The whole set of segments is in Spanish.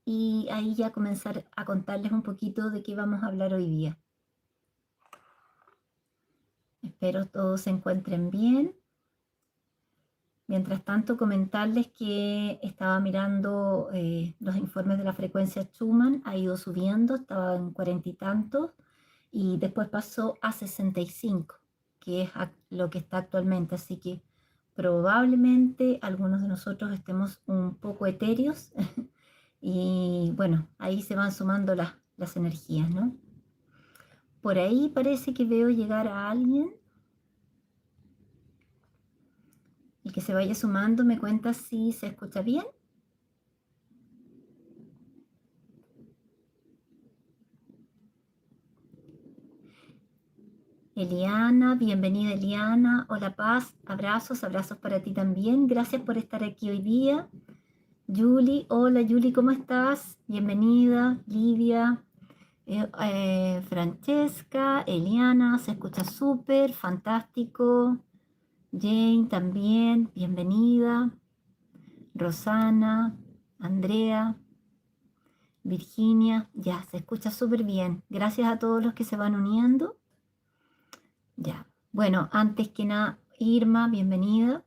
y ahí ya comenzar a contarles un poquito de qué vamos a hablar hoy día. Espero todos se encuentren bien. Mientras tanto, comentarles que estaba mirando los informes de la frecuencia Schumann, ha ido subiendo, estaba en 40 y tantos, y después pasó a 65, que es lo que está actualmente. Así que probablemente algunos de nosotros estemos un poco etéreos, y bueno, ahí se van sumando las energías, ¿no? Por ahí parece que veo llegar a alguien. El que se vaya sumando me cuenta si se escucha bien. Eliana, bienvenida Eliana. Hola Paz, abrazos para ti también. Gracias por estar aquí hoy día. Julie, hola Julie, ¿cómo estás? Bienvenida. Lidia, Francesca, Eliana, se escucha súper, fantástico. Jane también, bienvenida. Rosana, Andrea, Virginia, ya, se escucha súper bien. Gracias a todos los que se van uniendo. Ya, bueno, antes que nada, Irma, bienvenida.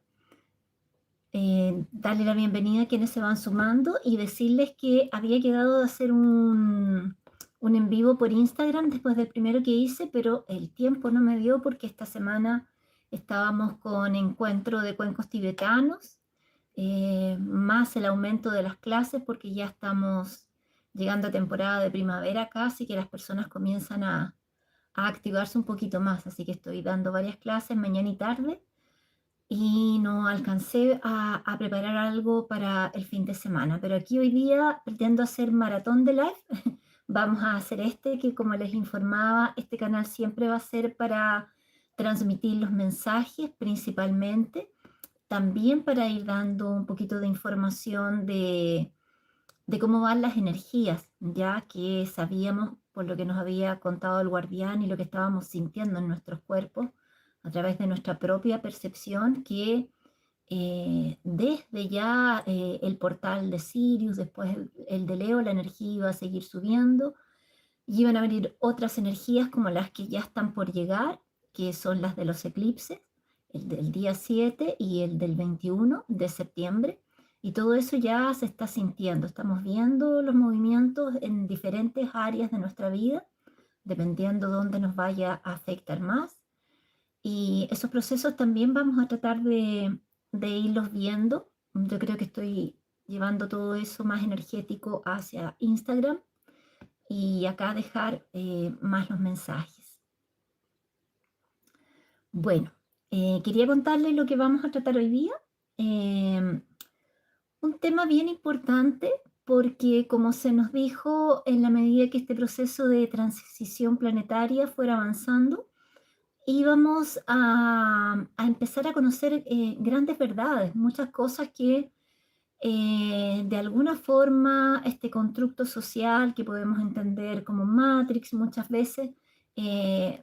Darle la bienvenida a quienes se van sumando y decirles que había quedado de hacer un en vivo por Instagram después del primero que hice, pero el tiempo no me dio porque esta semana estábamos con encuentro de cuencos tibetanos, más el aumento de las clases porque ya estamos llegando a temporada de primavera acá, así que las personas comienzan a activarse un poquito más, así que estoy dando varias clases mañana y tarde y no alcancé a preparar algo para el fin de semana, pero aquí hoy día pretendo hacer maratón de live. Vamos a hacer que como les informaba, este canal siempre va a ser para transmitir los mensajes principalmente, también para ir dando un poquito de información de cómo van las energías, ya que sabíamos por lo que nos había contado el guardián y lo que estábamos sintiendo en nuestros cuerpos a través de nuestra propia percepción, que desde ya el portal de Sirius, después el de Leo, la energía iba a seguir subiendo y iban a venir otras energías como las que ya están por llegar, que son las de los eclipses, el del día 7 y el del 21 de septiembre. Y todo eso ya se está sintiendo. Estamos viendo los movimientos en diferentes áreas de nuestra vida, dependiendo dónde nos vaya a afectar más. Y esos procesos también vamos a tratar de irlos viendo. Yo creo que estoy llevando todo eso más energético hacia Instagram y acá dejar más los mensajes. Bueno, quería contarles lo que vamos a tratar hoy día. Un tema bien importante porque, como se nos dijo, en la medida que este proceso de transición planetaria fuera avanzando, íbamos a empezar a conocer grandes verdades, muchas cosas que de alguna forma este constructo social que podemos entender como Matrix muchas veces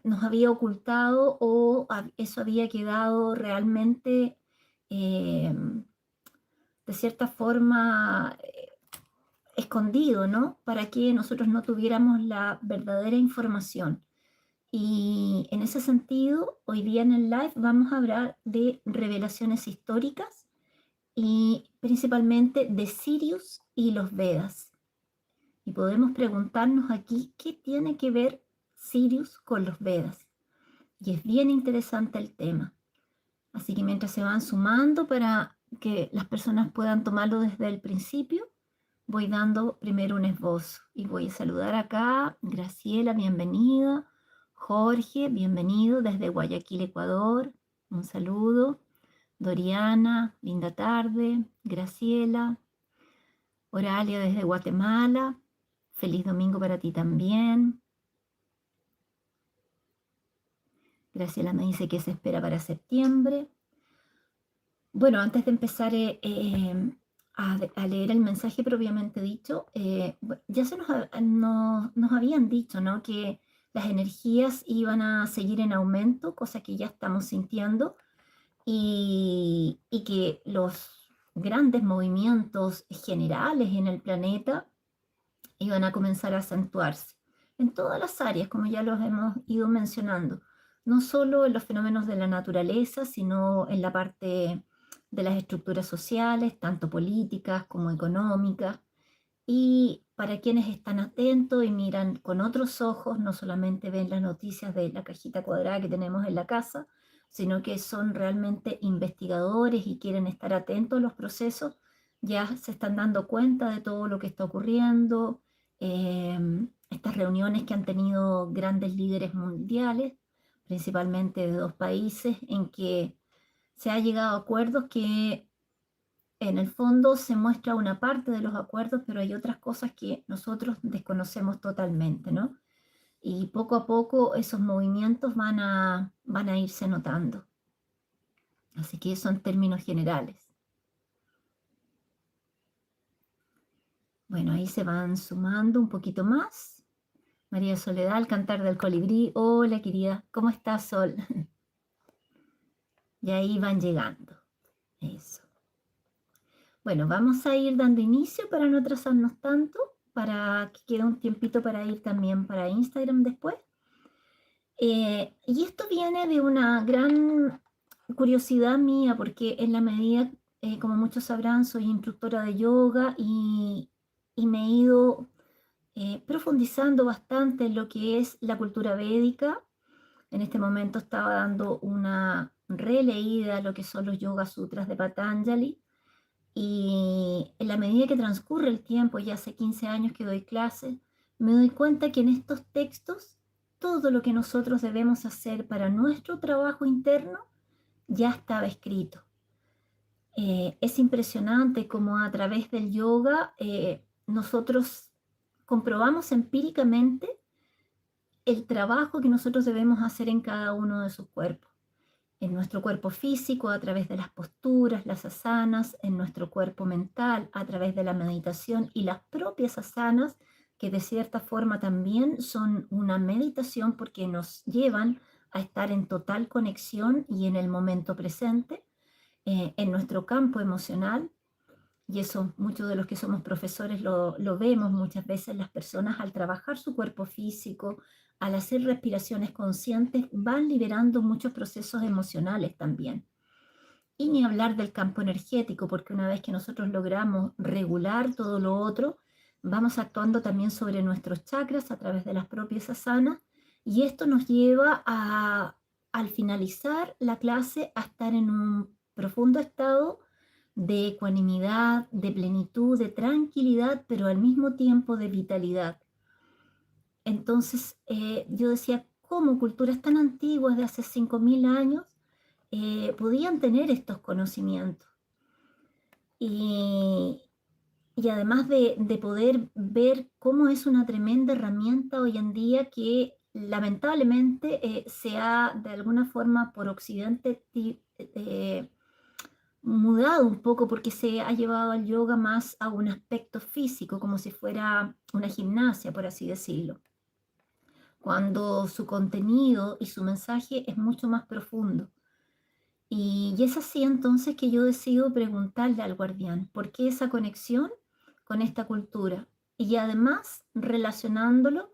nos había ocultado o eso había quedado realmente de cierta forma escondido, ¿no? Para que nosotros no tuviéramos la verdadera información. Y en ese sentido, hoy día en el live vamos a hablar de revelaciones históricas y principalmente de Sirius y los Vedas. Y podemos preguntarnos aquí qué tiene que ver Sirius con los Vedas. Y es bien interesante el tema. Así que mientras se van sumando para que las personas puedan tomarlo desde el principio, voy dando primero un esbozo. Y voy a saludar acá, Graciela, bienvenida. Jorge, bienvenido desde Guayaquil, Ecuador. Un saludo. Doriana, linda tarde. Graciela. Oralia desde Guatemala. Feliz domingo para ti también. Graciela me dice que se espera para septiembre. Bueno, antes de empezar a leer el mensaje propiamente dicho, ya nos habían dicho, ¿no?, que las energías iban a seguir en aumento, cosa que ya estamos sintiendo, y que los grandes movimientos generales en el planeta y van a comenzar a acentuarse en todas las áreas, como ya los hemos ido mencionando, no solo en los fenómenos de la naturaleza, sino en la parte de las estructuras sociales, tanto políticas como económicas. Y para quienes están atentos y miran con otros ojos, no solamente ven las noticias de la cajita cuadrada que tenemos en la casa, sino que son realmente investigadores y quieren estar atentos a los procesos, ya se están dando cuenta de todo lo que está ocurriendo. Estas reuniones que han tenido grandes líderes mundiales, principalmente de dos países, en que se ha llegado a acuerdos que en el fondo se muestra una parte de los acuerdos, pero hay otras cosas que nosotros desconocemos totalmente, ¿no? Y poco a poco esos movimientos van a irse notando. Así que eso en términos generales. Bueno, ahí se van sumando un poquito más. María Soledad, el cantar del colibrí. Hola, querida, ¿cómo estás, Sol? Y ahí van llegando. Eso. Bueno, vamos a ir dando inicio para no atrasarnos tanto, para que quede un tiempito para ir también para Instagram después. Y esto viene de una gran curiosidad mía, porque en la medida, como muchos sabrán, soy instructora de yoga y me he ido profundizando bastante en lo que es la cultura védica. En este momento estaba dando una releída a lo que son los Yoga Sutras de Patanjali. Y en la medida que transcurre el tiempo, ya hace 15 años que doy clases, me doy cuenta que en estos textos todo lo que nosotros debemos hacer para nuestro trabajo interno ya estaba escrito. Es impresionante cómo a través del yoga nosotros comprobamos empíricamente el trabajo que nosotros debemos hacer en cada uno de sus cuerpos. En nuestro cuerpo físico a través de las posturas, las asanas, en nuestro cuerpo mental a través de la meditación y las propias asanas, que de cierta forma también son una meditación porque nos llevan a estar en total conexión y en el momento presente, en nuestro campo emocional. Y eso muchos de los que somos profesores lo vemos muchas veces, las personas al trabajar su cuerpo físico, al hacer respiraciones conscientes, van liberando muchos procesos emocionales también. Y ni hablar del campo energético, porque una vez que nosotros logramos regular todo lo otro, vamos actuando también sobre nuestros chakras a través de las propias asanas, y esto nos lleva al finalizar la clase a estar en un profundo estado de ecuanimidad, de plenitud, de tranquilidad, pero al mismo tiempo de vitalidad. Entonces yo decía, ¿cómo culturas tan antiguas de hace 5.000 años podían tener estos conocimientos? Y, y además de poder ver cómo es una tremenda herramienta hoy en día que lamentablemente se ha de alguna forma por Occidente mudado un poco porque se ha llevado al yoga más a un aspecto físico, como si fuera una gimnasia, por así decirlo, cuando su contenido y su mensaje es mucho más profundo. Y es así entonces que yo decido preguntarle al guardián, ¿por qué esa conexión con esta cultura? Y además relacionándolo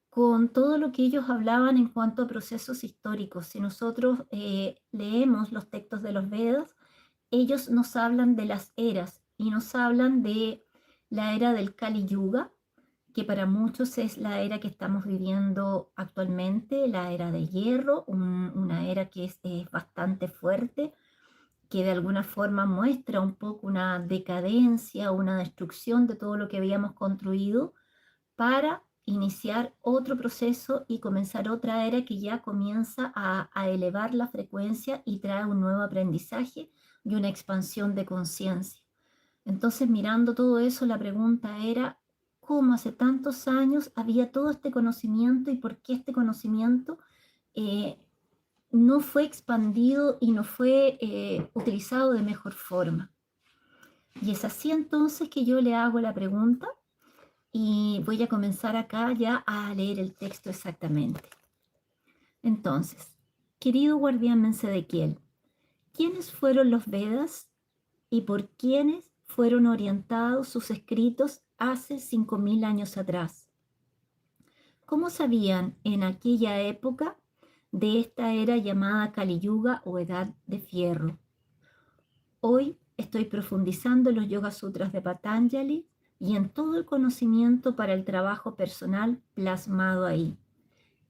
con todo lo que ellos hablaban en cuanto a procesos históricos. Si nosotros leemos los textos de los Vedas, ellos nos hablan de las eras y nos hablan de la era del Kali Yuga, que para muchos es la era que estamos viviendo actualmente, la era de hierro, una era que es bastante fuerte, que de alguna forma muestra un poco una decadencia, una destrucción de todo lo que habíamos construido para iniciar otro proceso y comenzar otra era que ya comienza a elevar la frecuencia y trae un nuevo aprendizaje y una expansión de conciencia. Entonces, mirando todo eso, la pregunta era, ¿cómo hace tantos años había todo este conocimiento y por qué este conocimiento eh, no fue expandido y no fue utilizado de mejor forma? Y es así entonces que yo le hago la pregunta y voy a comenzar acá ya a leer el texto exactamente. Entonces, querido guardián Mensedequiel, ¿quiénes fueron los Vedas y por quiénes fueron orientados sus escritos hace 5.000 años atrás. ¿Cómo sabían en aquella época de esta era llamada Kali Yuga o Edad de Fierro? Hoy estoy profundizando en los Yoga Sutras de Patanjali y en todo el conocimiento para el trabajo personal plasmado ahí.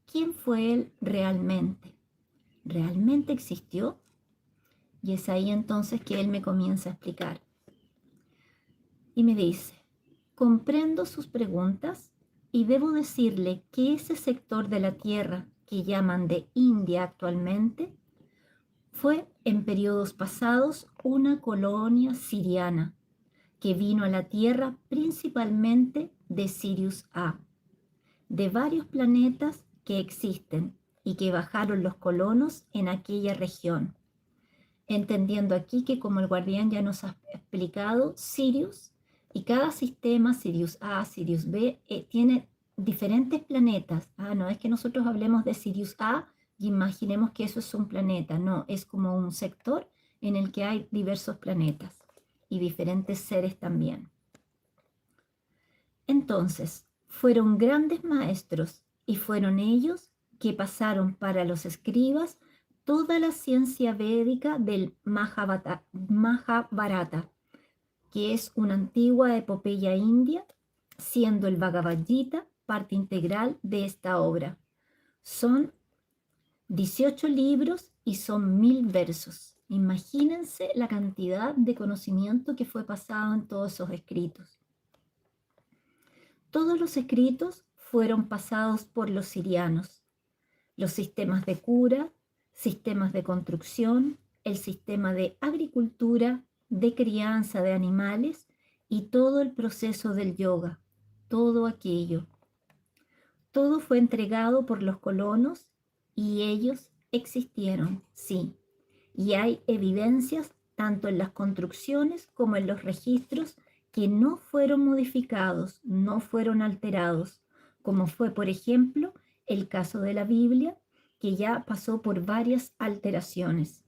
¿Quién fue él realmente? ¿Realmente existió? Y es ahí entonces que él me comienza a explicar. Y me dice, comprendo sus preguntas y debo decirle que ese sector de la Tierra que llaman de India actualmente fue en periodos pasados una colonia siriana que vino a la Tierra principalmente de Sirius A, de varios planetas que existen y que bajaron los colonos en aquella región. Entendiendo aquí que, como el guardián ya nos ha explicado, Sirius y cada sistema, Sirius A, Sirius B, tiene diferentes planetas. No es que nosotros hablemos de Sirius A y imaginemos que eso es un planeta, no, es como un sector en el que hay diversos planetas y diferentes seres también. Entonces, fueron grandes maestros y fueron ellos que pasaron para los escribas toda la ciencia védica del Mahabharata, que es una antigua epopeya india, siendo el Bhagavad Gita parte integral de esta obra. Son 18 libros y son 1000 versos. Imagínense la cantidad de conocimiento que fue pasado en todos esos escritos. Todos los escritos fueron pasados por los sirianos. Los sistemas de cura, sistemas de construcción, el sistema de agricultura, de crianza de animales y todo el proceso del yoga, todo aquello. Todo fue entregado por los colonos y ellos existieron, sí. Y hay evidencias tanto en las construcciones como en los registros que no fueron modificados, no fueron alterados, como fue, por ejemplo, el caso de la Biblia, que ya pasó por varias alteraciones.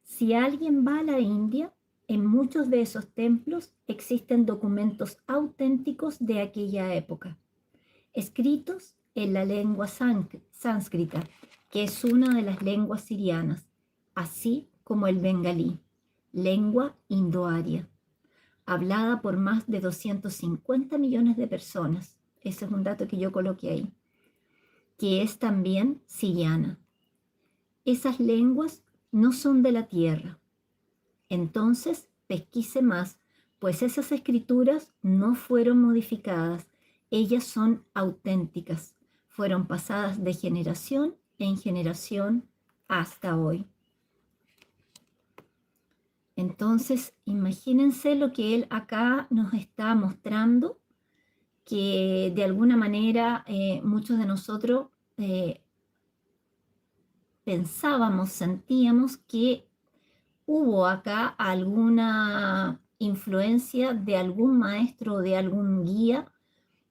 Si alguien va a la India, en muchos de esos templos existen documentos auténticos de aquella época, escritos en la lengua sánscrita, que es una de las lenguas sirianas, así como el bengalí, lengua indoaria, hablada por más de 250 millones de personas. Ese es un dato que yo coloqué ahí, que es también siriana. Esas lenguas no son de la tierra. Entonces, pesquise más, pues esas escrituras no fueron modificadas. Ellas son auténticas. Fueron pasadas de generación en generación hasta hoy. Entonces, imagínense lo que él acá nos está mostrando, que de alguna manera muchos de nosotros pensábamos, sentíamos que hubo acá alguna influencia de algún maestro o de algún guía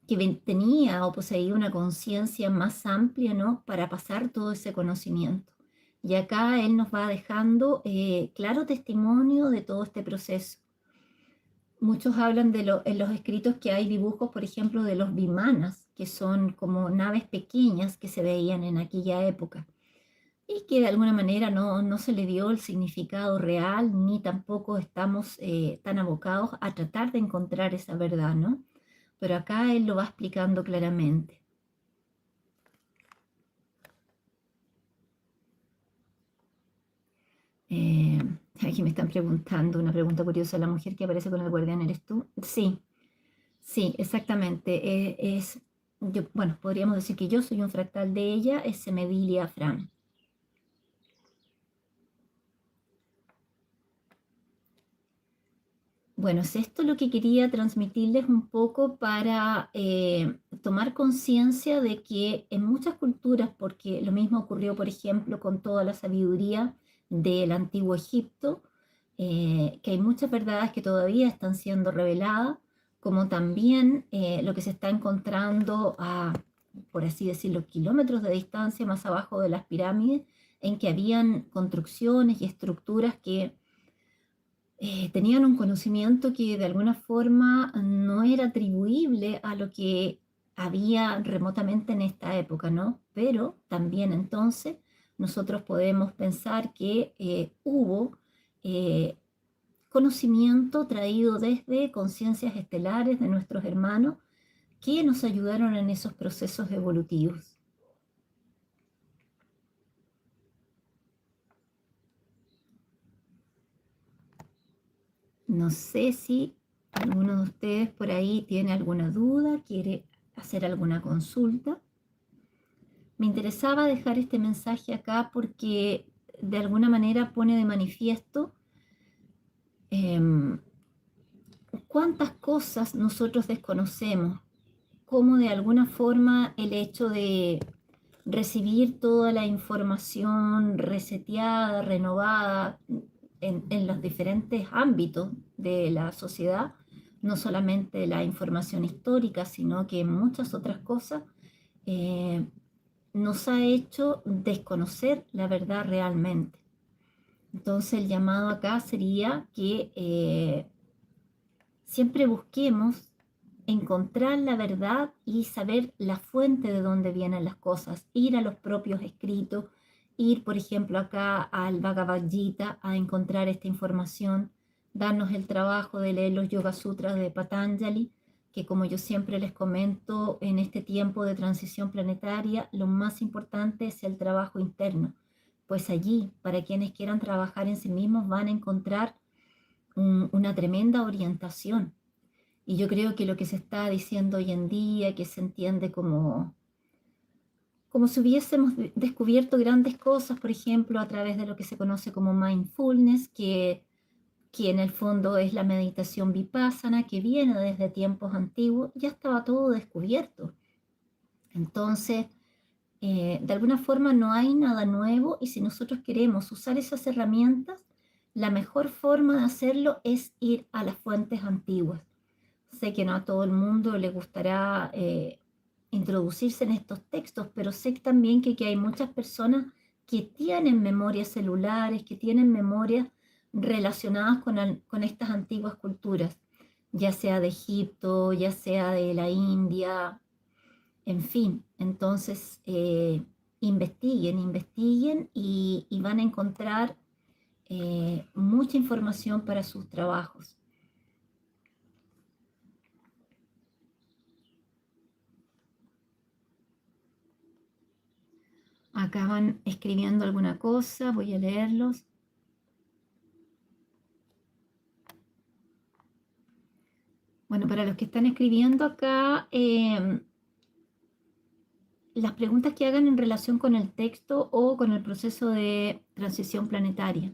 que tenía o poseía una conciencia más amplia, ¿no?, para pasar todo ese conocimiento. Y acá él nos va dejando claro testimonio de todo este proceso. Muchos hablan en los escritos que hay dibujos, por ejemplo, de los vimanas, que son como naves pequeñas que se veían en aquella época y que de alguna manera no se le dio el significado real, ni tampoco estamos tan abocados a tratar de encontrar esa verdad, ¿no? Pero acá él lo va explicando claramente. Aquí me están preguntando una pregunta curiosa: ¿la mujer que aparece con el guardián eres tú? Sí, sí, exactamente. Bueno, podríamos decir que yo soy un fractal de ella, es Semedilia Fran. Bueno, es esto lo que quería transmitirles un poco para tomar conciencia de que en muchas culturas, porque lo mismo ocurrió, por ejemplo, con toda la sabiduría del antiguo Egipto, que hay muchas verdades que todavía están siendo reveladas, como también lo que se está encontrando a, por así decirlo, kilómetros de distancia más abajo de las pirámides, en que habían construcciones y estructuras que tenían un conocimiento que de alguna forma no era atribuible a lo que había remotamente en esta época, ¿no? Pero también entonces nosotros podemos pensar que hubo eh, conocimiento traído desde conciencias estelares de nuestros hermanos que nos ayudaron en esos procesos evolutivos. No sé si alguno de ustedes por ahí tiene alguna duda, quiere hacer alguna consulta. Me interesaba dejar este mensaje acá porque de alguna manera pone de manifiesto eh, cuántas cosas nosotros desconocemos, cómo de alguna forma el hecho de recibir toda la información reseteada, renovada en los diferentes ámbitos de la sociedad, no solamente la información histórica, sino que muchas otras cosas, eh, nos ha hecho desconocer la verdad realmente. Entonces el llamado acá sería que siempre busquemos encontrar la verdad y saber la fuente de dónde vienen las cosas, ir a los propios escritos, ir, por ejemplo, acá al Bhagavad Gita a encontrar esta información, darnos el trabajo de leer los Yoga Sutras de Patanjali, que como yo siempre les comento, en este tiempo de transición planetaria, lo más importante es el trabajo interno, pues allí, para quienes quieran trabajar en sí mismos, van a encontrar una tremenda orientación. Y yo creo que lo que se está diciendo hoy en día, que se entiende como si hubiésemos descubierto grandes cosas, por ejemplo, a través de lo que se conoce como mindfulness, que en el fondo es la meditación vipassana, que viene desde tiempos antiguos, ya estaba todo descubierto. Entonces, de alguna forma no hay nada nuevo y si nosotros queremos usar esas herramientas, la mejor forma de hacerlo es ir a las fuentes antiguas. Sé que no a todo el mundo le gustará introducirse en estos textos, pero sé también que hay muchas personas que tienen memorias celulares, que tienen memorias relacionadas con estas antiguas culturas, ya sea de Egipto, ya sea de la India, en fin. Entonces, investiguen y van a encontrar mucha información para sus trabajos. Acá van escribiendo alguna cosa, voy a leerlos. Bueno, para los que están escribiendo acá, las preguntas que hagan en relación con el texto o con el proceso de transición planetaria.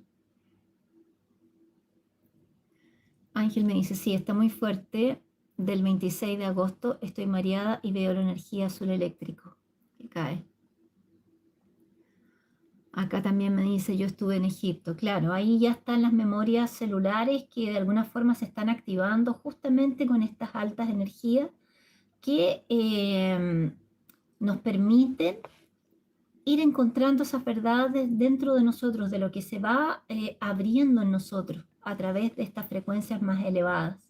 Ángel me dice, sí, está muy fuerte. Del 26 de agosto estoy mareada y veo la energía azul eléctrico que cae. Acá también me dice, yo estuve en Egipto. Claro, ahí ya están las memorias celulares que de alguna forma se están activando justamente con estas altas energías que nos permiten ir encontrando esas verdades dentro de nosotros, de lo que se va abriendo en nosotros a través de estas frecuencias más elevadas.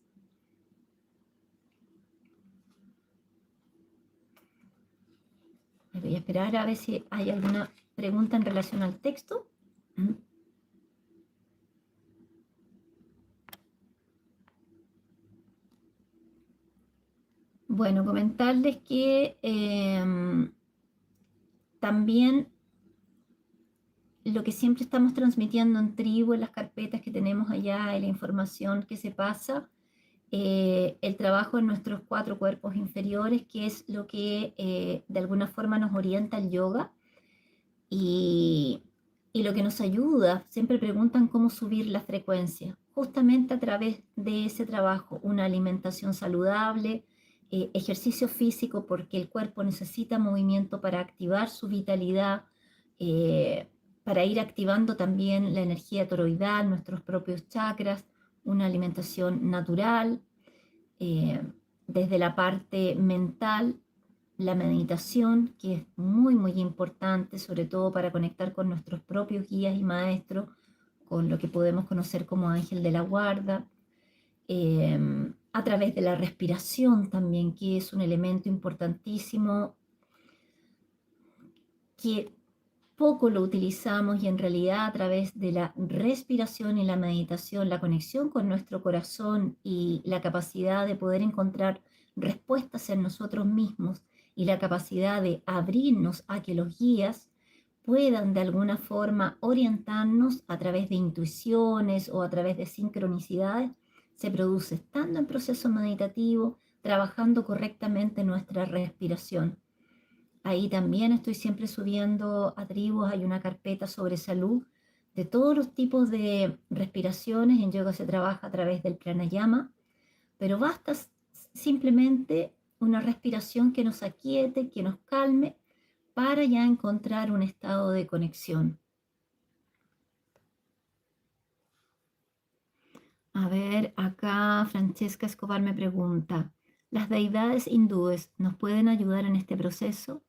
Voy a esperar a ver si hay alguna pregunta en relación al texto. Bueno, comentarles que también lo que siempre estamos transmitiendo en tribu, en las carpetas que tenemos allá, en la información que se pasa, el trabajo en nuestros 4 cuerpos inferiores, que es lo que de alguna forma nos orienta el yoga y, y lo que nos ayuda. Siempre preguntan cómo subir la frecuencia, justamente a través de ese trabajo, una alimentación saludable, ejercicio físico, porque el cuerpo necesita movimiento para activar su vitalidad, eh, para ir activando también la energía toroidal, nuestros propios chakras, una alimentación natural, eh, desde la parte mental, la meditación, que es muy, muy importante, sobre todo para conectar con nuestros propios guías y maestros, con lo que podemos conocer como ángel de la guarda, a través de la respiración también, que es un elemento importantísimo que poco lo utilizamos y en realidad a través de la respiración y la meditación, la conexión con nuestro corazón y la capacidad de poder encontrar respuestas en nosotros mismos y la capacidad de abrirnos a que los guías puedan de alguna forma orientarnos a través de intuiciones o a través de sincronicidades, se produce estando en proceso meditativo, trabajando correctamente nuestra respiración. Ahí también estoy siempre subiendo a tribus, hay una carpeta sobre salud de todos los tipos de respiraciones. En yoga se trabaja a través del pranayama, pero basta simplemente una respiración que nos aquiete, que nos calme, para ya encontrar un estado de conexión. A ver, acá Francesca Escobar me pregunta, ¿las deidades hindúes nos pueden ayudar en este proceso?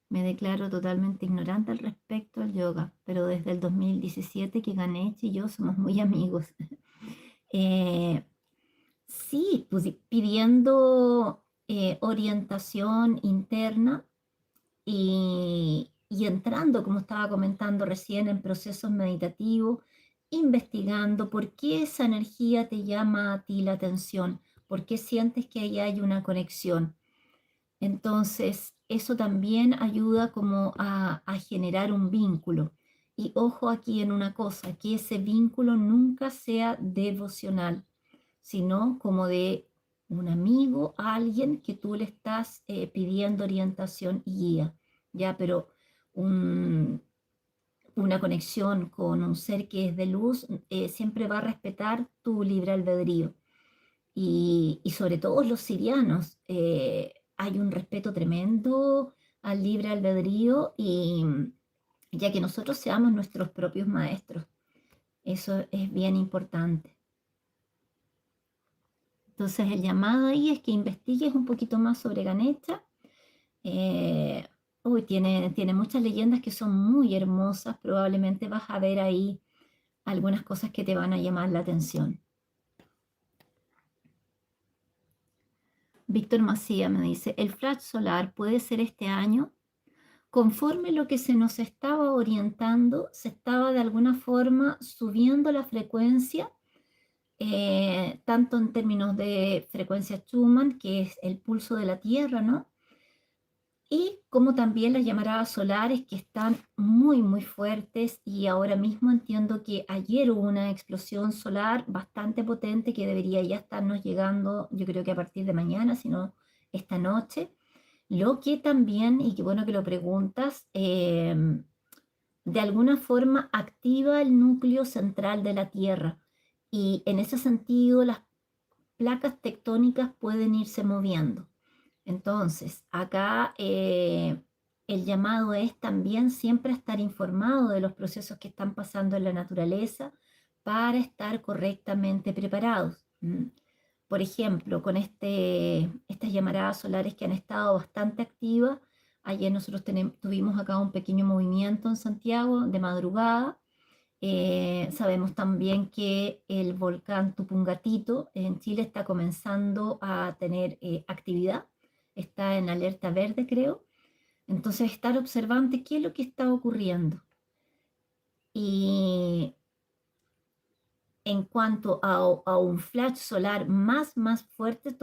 Me declaro totalmente ignorante al respecto al yoga, pero desde el 2017 que Ganesh y yo somos muy amigos. Eh, sí, pues, pidiendo orientación interna y entrando, como estaba comentando recién, en procesos meditativos, investigando por qué esa energía te llama a ti la atención, por qué sientes que ahí hay una conexión. Entonces, eso también ayuda como a generar un vínculo. Y ojo aquí en una cosa, que ese vínculo nunca sea devocional, sino como de un amigo, alguien que tú le estás pidiendo orientación y guía, ¿ya? Pero un- una conexión con un ser que es de luz siempre va a respetar tu libre albedrío y sobre todo los sirianos. Hay un respeto tremendo al libre albedrío y ya que nosotros seamos nuestros propios maestros. Eso es bien importante. Entonces el llamado ahí es que investigues un poquito más sobre Ganesha. Eh, tiene muchas leyendas que son muy hermosas. Probablemente vas a ver ahí algunas cosas que te van a llamar la atención. Víctor Macía me dice, ¿el flash solar puede ser este año? Conforme lo que se nos estaba orientando, se estaba de alguna forma subiendo la frecuencia, tanto en términos de frecuencia Schumann, que es el pulso de la Tierra, ¿no? Y como también las llamaradas solares que están muy, muy fuertes y ahora mismo entiendo que ayer hubo una explosión solar bastante potente que debería ya estarnos llegando, yo creo que a partir de mañana, si no esta noche. Lo que también, y qué bueno que lo preguntas, de alguna forma activa el núcleo central de la Tierra y en ese sentido las placas tectónicas pueden irse moviendo. Entonces, acá el llamado es también siempre estar informado de los procesos que están pasando en la naturaleza para estar correctamente preparados. Por ejemplo, con estas llamaradas solares que han estado bastante activas, ayer nosotros tuvimos acá un pequeño movimiento en Santiago de madrugada. Sabemos también que el volcán Tupungatito en Chile está comenzando a tener actividad, está en alerta verde, creo. Entonces, estar observante qué es lo que está ocurriendo. Y en cuanto a un flash solar más fuerte,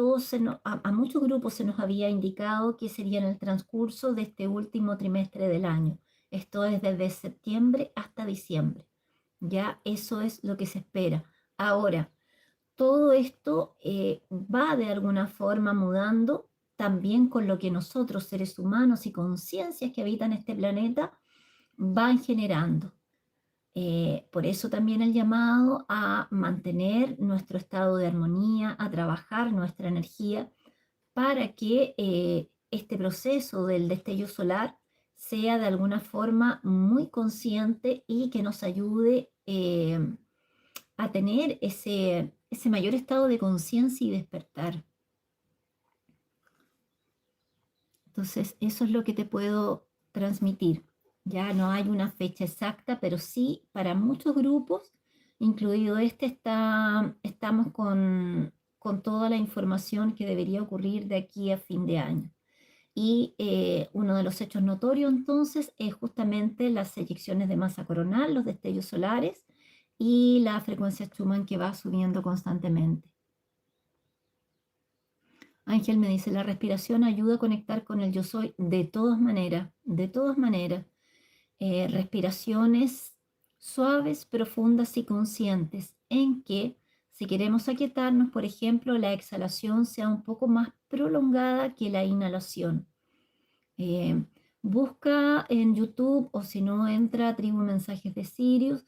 a muchos grupos se nos había indicado que sería en el transcurso de este último trimestre del año. Esto es desde septiembre hasta diciembre. Ya eso es lo que se espera. Ahora, todo esto va de alguna forma mudando también con lo que nosotros, seres humanos y conciencias que habitan este planeta, van generando. Por eso también el llamado a mantener nuestro estado de armonía, a trabajar nuestra energía para que este proceso del destello solar sea de alguna forma muy consciente y que nos ayude a tener ese mayor estado de conciencia y despertar. Entonces, eso es lo que te puedo transmitir. Ya no hay una fecha exacta, pero sí para muchos grupos incluido estamos con toda la información que debería ocurrir de aquí a fin de año. Y uno de los hechos notorios entonces es justamente las eyecciones de masa coronal, los destellos solares y la frecuencia Schumann que va subiendo constantemente. Ángel me dice, la respiración ayuda a conectar con el yo soy de todas maneras, de todas maneras. Respiraciones suaves, profundas y conscientes, en que si queremos aquietarnos, por ejemplo, la exhalación sea un poco más prolongada que la inhalación. Eh, Busca en YouTube o si no entra a Tribu Mensajes de Sirius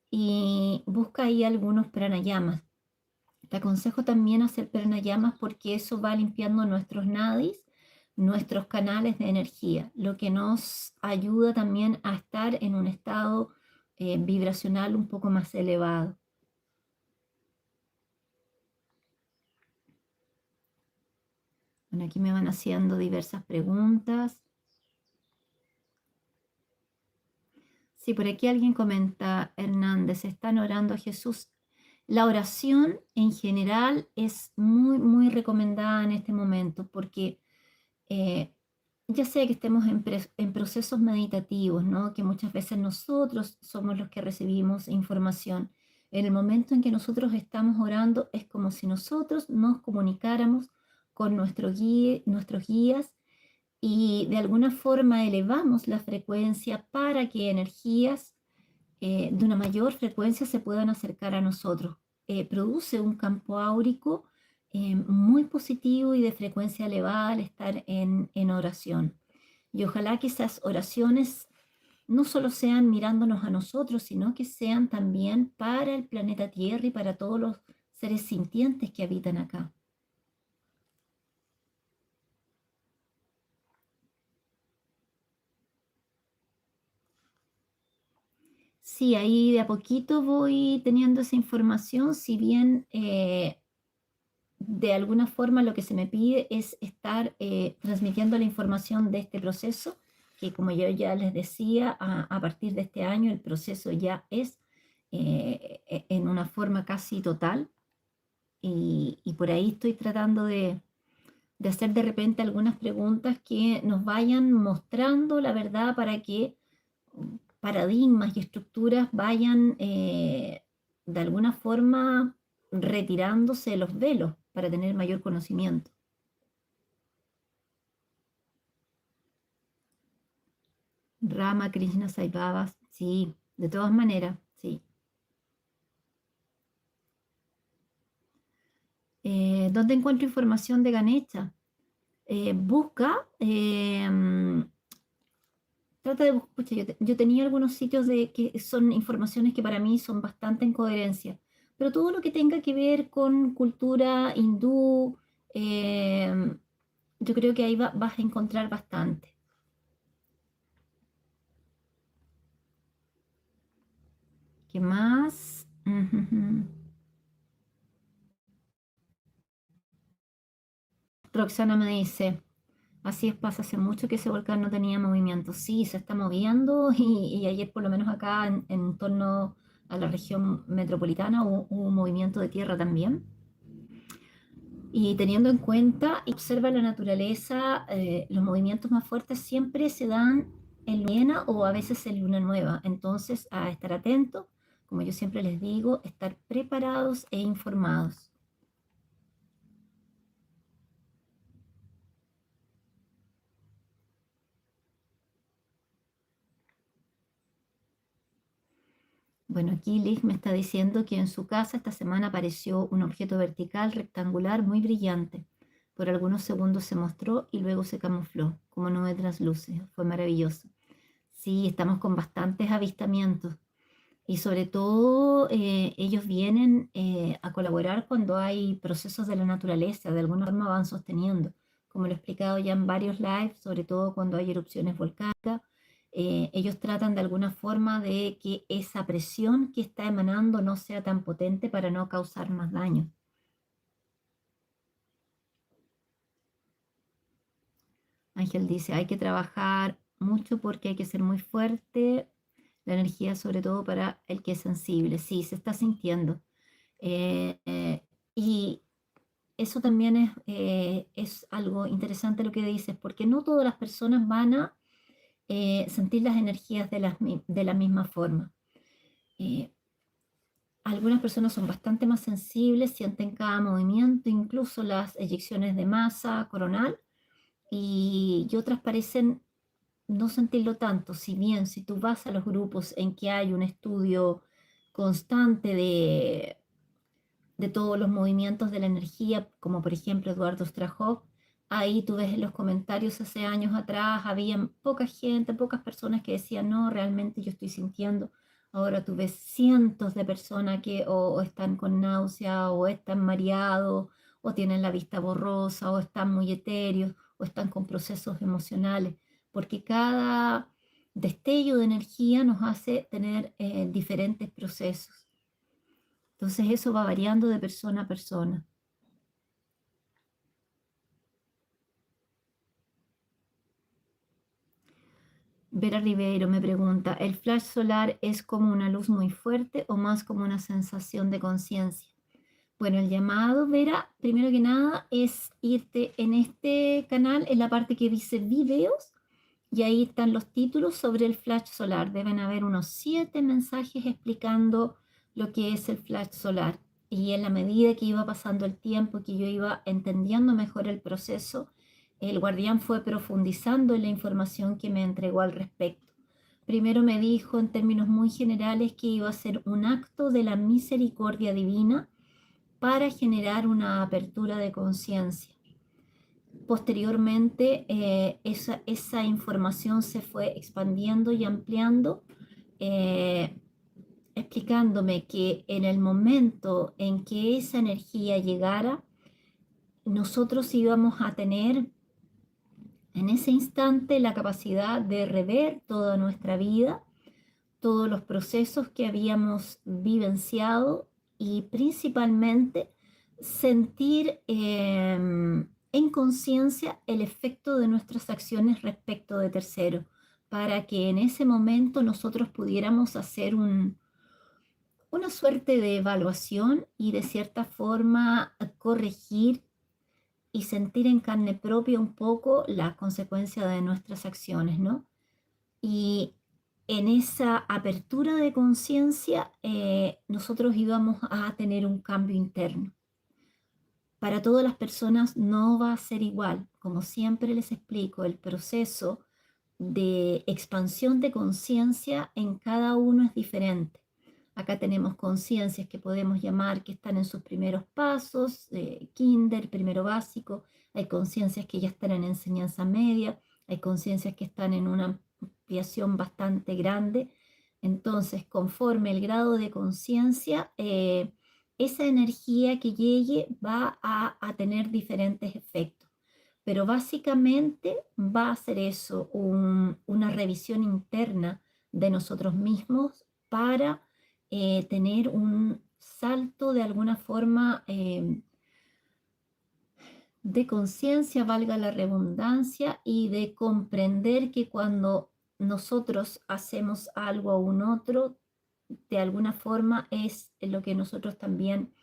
y busca ahí algunos pranayamas. Te aconsejo también hacer pranayamas porque eso va limpiando nuestros nadis, nuestros canales de energía, lo que nos ayuda también a estar en un estado vibracional un poco más elevado. Bueno, aquí me van haciendo diversas preguntas. Sí, por aquí alguien comenta, Hernández, están orando a Jesús. La oración en general es muy, muy recomendada en este momento porque eh, ya sea que estemos en procesos meditativos, ¿no? Que muchas veces nosotros somos los que recibimos información. En el momento en que nosotros estamos orando es como si nosotros nos comunicáramos con nuestros guías y de alguna forma elevamos la frecuencia para que energías de una mayor frecuencia se puedan acercar a nosotros. Produce un campo áurico muy positivo y de frecuencia elevada al estar en oración. Y ojalá que esas oraciones no solo sean mirándonos a nosotros, sino que sean también para el planeta Tierra y para todos los seres sintientes que habitan acá. Sí, ahí de a poquito voy teniendo esa información, si bien de alguna forma lo que se me pide es estar transmitiendo la información de este proceso, que como yo ya les decía, a partir de este año el proceso ya es en una forma casi total y por ahí estoy tratando de hacer de repente algunas preguntas que nos vayan mostrando la verdad para que paradigmas y estructuras vayan de alguna forma retirándose de los velos para tener mayor conocimiento. Rama, Krishna, Sai Baba, sí, de todas maneras, sí. ¿Dónde encuentro información de Ganesha? Busca, trata de buscar, pucha, yo tenía algunos sitios de que son informaciones que para mí son bastante en coherencia, pero todo lo que tenga que ver con cultura hindú, yo creo que ahí vas a encontrar bastante. ¿Qué más? Ujujú. Roxana me dice, así es, pasa hace mucho que ese volcán no tenía movimiento. Sí, se está moviendo y ayer por lo menos acá en torno a la región metropolitana hubo un movimiento de tierra también. Y teniendo en cuenta, y observa la naturaleza, los movimientos más fuertes siempre se dan en luna llena o a veces en luna nueva. Entonces, a estar atentos, como yo siempre les digo, estar preparados e informados. Bueno, aquí Liz me está diciendo que en su casa esta semana apareció un objeto vertical rectangular muy brillante. Por algunos segundos se mostró y luego se camufló como nube translúcida. Fue maravilloso. Sí, estamos con bastantes avistamientos y sobre todo ellos vienen a colaborar cuando hay procesos de la naturaleza, de alguna forma van sosteniendo. Como lo he explicado ya en varios lives, sobre todo cuando hay erupciones volcánicas ellos tratan de alguna forma de que esa presión que está emanando no sea tan potente para no causar más daño. Ángel dice, hay que trabajar mucho porque hay que ser muy fuerte, la energía sobre todo para el que es sensible. Sí, se está sintiendo. Y eso también es algo interesante lo que dices, porque no todas las personas van a sentir las energías de la misma forma. Eh, Algunas personas son bastante más sensibles, sienten cada movimiento, incluso las eyecciones de masa coronal, y otras parecen no sentirlo tanto. Si bien si tú vas a los grupos en que hay un estudio constante de todos los movimientos de la energía, como por ejemplo Eduardo Strahov, ahí tú ves en los comentarios hace años atrás, había poca gente, pocas personas que decían, no, realmente yo estoy sintiendo. Ahora tú ves cientos de personas que o están con náusea, o están mareados, o tienen la vista borrosa, o están muy etéreos, o están con procesos emocionales, porque cada destello de energía nos hace tener diferentes procesos. Entonces eso va variando de persona a persona. Vera Ribeiro me pregunta, ¿el flash solar es como una luz muy fuerte o más como una sensación de conciencia? Bueno, el llamado, Vera, primero que nada, es irte en este canal, en la parte que dice videos, y ahí están los títulos sobre el flash solar. Deben haber unos 7 mensajes explicando lo que es el flash solar. Y en la medida que iba pasando el tiempo, que yo iba entendiendo mejor el proceso, el guardián fue profundizando en la información que me entregó al respecto. Primero me dijo en términos muy generales que iba a ser un acto de la misericordia divina para generar una apertura de conciencia. Posteriormente, esa información se fue expandiendo y ampliando, eh, explicándome que en el momento en que esa energía llegara, nosotros íbamos a tener en ese instante la capacidad de rever toda nuestra vida, todos los procesos que habíamos vivenciado y principalmente sentir en conciencia el efecto de nuestras acciones respecto de terceros, para que en ese momento nosotros pudiéramos hacer una suerte de evaluación y de cierta forma corregir y sentir en carne propia un poco las consecuencias de nuestras acciones, ¿no? Y en esa apertura de conciencia, nosotros íbamos a tener un cambio interno. Para todas las personas no va a ser igual. Como siempre les explico, el proceso de expansión de conciencia en cada uno es diferente. Acá tenemos conciencias que podemos llamar que están en sus primeros pasos, kinder, primero básico. Hay conciencias que ya están en enseñanza media. Hay conciencias que están en una ampliación bastante grande. Entonces, conforme el grado de conciencia, esa energía que llegue va a tener diferentes efectos. Pero básicamente va a ser eso, una revisión interna de nosotros mismos para tener un salto de alguna forma de conciencia, valga la redundancia, y de comprender que cuando nosotros hacemos algo a un otro, de alguna forma es lo que nosotros también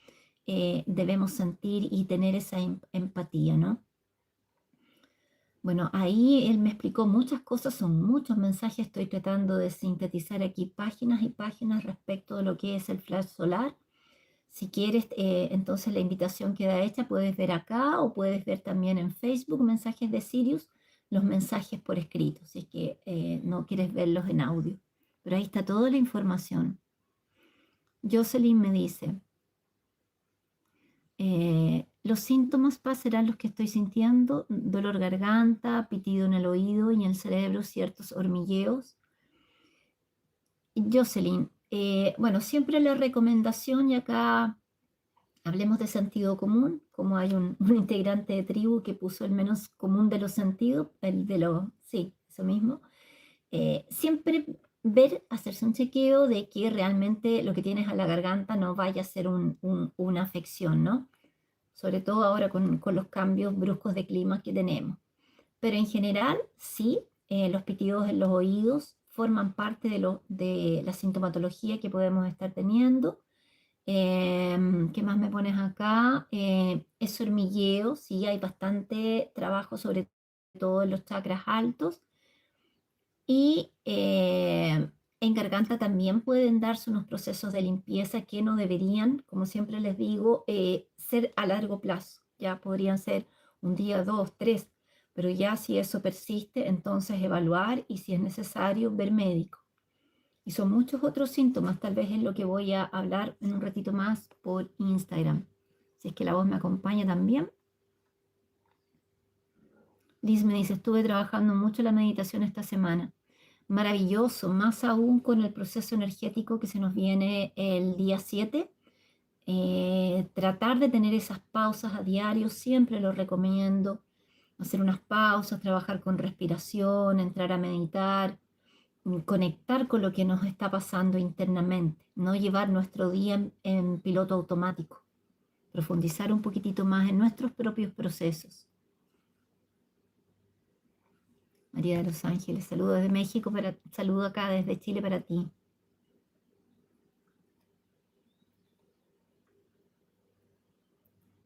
debemos sentir y tener esa empatía, ¿no? Bueno, ahí él me explicó muchas cosas, son muchos mensajes, estoy tratando de sintetizar aquí páginas y páginas respecto de lo que es el flash solar. Si quieres, entonces la invitación queda hecha, puedes ver acá o puedes ver también en Facebook mensajes de Sirius, los mensajes por escrito, si es que no quieres verlos en audio. Pero ahí está toda la información. Jocelyn me dice, los síntomas serán los que estoy sintiendo, dolor garganta, pitido en el oído y en el cerebro, ciertos hormigueos. Jocelyn, bueno, siempre la recomendación, y acá hablemos de sentido común, como hay un integrante de tribu que puso el menos común de los sentidos, sí, eso mismo. Siempre ver, hacerse un chequeo de que realmente lo que tienes a la garganta no vaya a ser una afección, ¿no? Sobre todo ahora con los cambios bruscos de clima que tenemos. Pero en general, sí, los pitidos en los oídos forman parte de la sintomatología que podemos estar teniendo. ¿Qué más me pones acá? Es hormigueo, sí, hay bastante trabajo, sobre todo en los chakras altos. Y en garganta también pueden darse unos procesos de limpieza que no deberían, como siempre les digo, ser a largo plazo. Ya podrían ser un día, dos, tres, pero ya si eso persiste, entonces evaluar y si es necesario, ver médico. Y son muchos otros síntomas, tal vez es lo que voy a hablar en un ratito más por Instagram. Si es que la voz me acompaña también. Liz me dice, estuve trabajando mucho la meditación esta semana. Maravilloso, más aún con el proceso energético que se nos viene el día 7. Tratar de tener esas pausas a diario, siempre lo recomiendo. Hacer unas pausas, trabajar con respiración, entrar a meditar, conectar con lo que nos está pasando internamente, no llevar nuestro día en piloto automático, profundizar un poquitito más en nuestros propios procesos. María de los Ángeles, saludo desde México, saludo acá desde Chile para ti.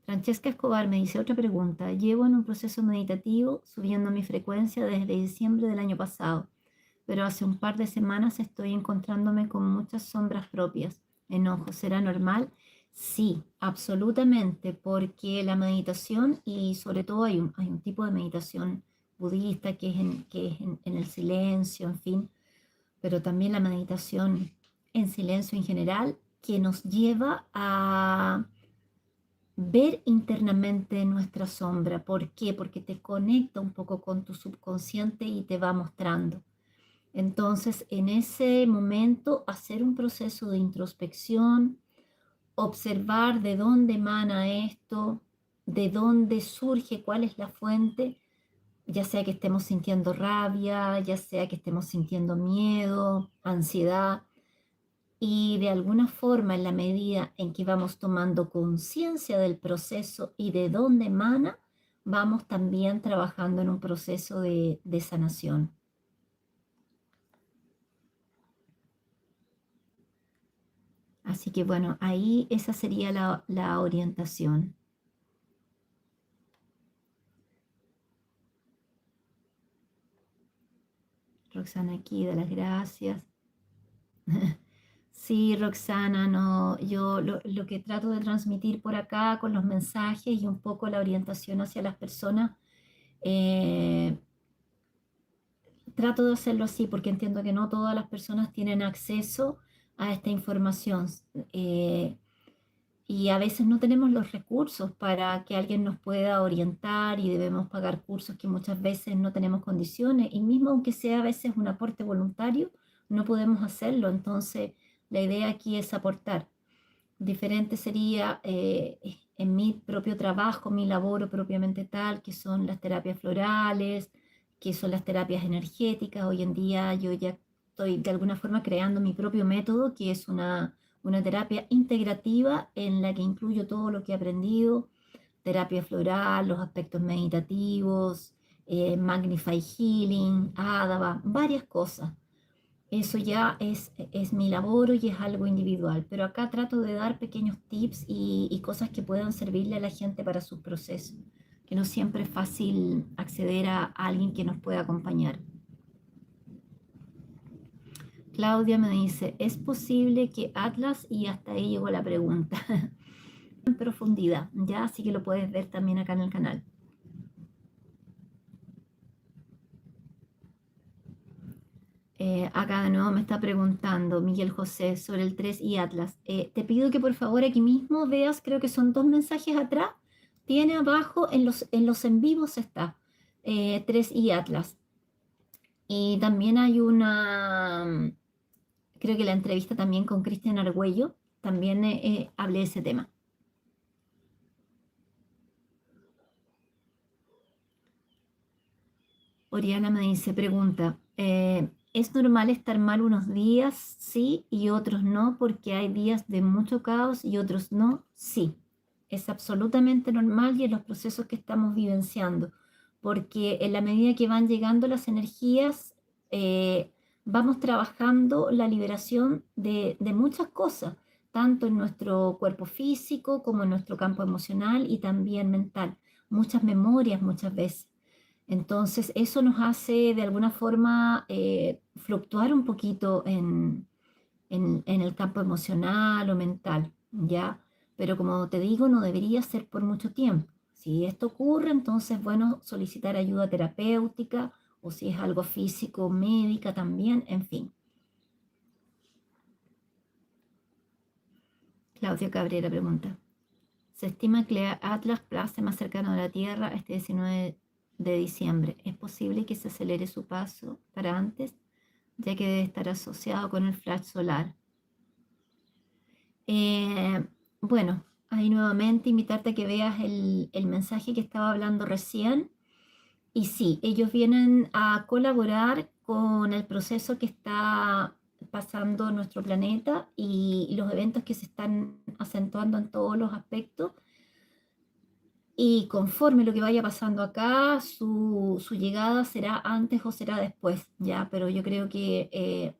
Francesca Escobar me dice otra pregunta. Llevo en un proceso meditativo subiendo mi frecuencia desde diciembre del año pasado, pero hace un par de semanas estoy encontrándome con muchas sombras propias. Enojo, ¿será normal? Sí, absolutamente, porque la meditación, y sobre todo hay un tipo de meditación budista que es en el silencio, en fin, pero también la meditación en silencio en general, que nos lleva a ver internamente nuestra sombra. ¿Por qué? Porque te conecta un poco con tu subconsciente y te va mostrando. Entonces, en ese momento, hacer un proceso de introspección, observar de dónde emana esto, de dónde surge, cuál es la fuente, ya sea que estemos sintiendo rabia, ya sea que estemos sintiendo miedo, ansiedad, y de alguna forma, en la medida en que vamos tomando conciencia del proceso y de dónde emana, vamos también trabajando en un proceso de sanación. Así que bueno, ahí esa sería la orientación. Roxana aquí da las gracias. Sí, Roxana, no, yo lo que trato de transmitir por acá con los mensajes y un poco la orientación hacia las personas, eh, trato de hacerlo así porque entiendo que no todas las personas tienen acceso a esta información. eh, y a veces no tenemos los recursos para que alguien nos pueda orientar y debemos pagar cursos que muchas veces no tenemos condiciones y mismo aunque sea a veces un aporte voluntario, no podemos hacerlo. Entonces, la idea aquí es aportar. Diferente sería en mi propio trabajo, mi labor propiamente tal, que son las terapias florales, que son las terapias energéticas. Hoy en día yo ya estoy de alguna forma creando mi propio método, que es una terapia integrativa en la que incluyo todo lo que he aprendido, terapia floral, los aspectos meditativos, Magnify Healing, Adava, varias cosas. Eso ya es mi labor y es algo individual, pero acá trato de dar pequeños tips y cosas que puedan servirle a la gente para sus procesos, que no siempre es fácil acceder a alguien que nos pueda acompañar. Claudia me dice, ¿es posible que Atlas? Y hasta ahí llegó la pregunta. En profundidad, ya, así que lo puedes ver también acá en el canal. Acá de nuevo me está preguntando Miguel José sobre el 3 y Atlas. Te pido que por favor aquí mismo veas, creo que son dos mensajes atrás. Tiene abajo en los en vivos está 3 y Atlas. Y también hay creo que la entrevista también con Cristian Argüello, también hablé de ese tema. Oriana me dice, pregunta, ¿es normal estar mal unos días, sí, y otros no, porque hay días de mucho caos y otros no? Sí, es absolutamente normal y en los procesos que estamos vivenciando, porque en la medida que van llegando las energías, eh, vamos trabajando la liberación de muchas cosas, tanto en nuestro cuerpo físico como en nuestro campo emocional y también mental. Muchas memorias muchas veces. Entonces, eso nos hace de alguna forma fluctuar un poquito en el campo emocional o mental, ¿ya? Pero como te digo, no debería ser por mucho tiempo. Si esto ocurre, entonces, bueno, solicitar ayuda terapéutica o si es algo físico, médica también, en fin. Claudio Cabrera pregunta. Se estima que Atlas pase más cercano a la Tierra este 19 de diciembre. ¿Es posible que se acelere su paso para antes, ya que debe estar asociado con el flash solar? Eh, bueno, ahí nuevamente invitarte a que veas el mensaje que estaba hablando recién. Y sí, ellos vienen a colaborar con el proceso que está pasando nuestro planeta y los eventos que se están acentuando en todos los aspectos. Y conforme lo que vaya pasando acá, su llegada será antes o será después, ya, pero yo creo que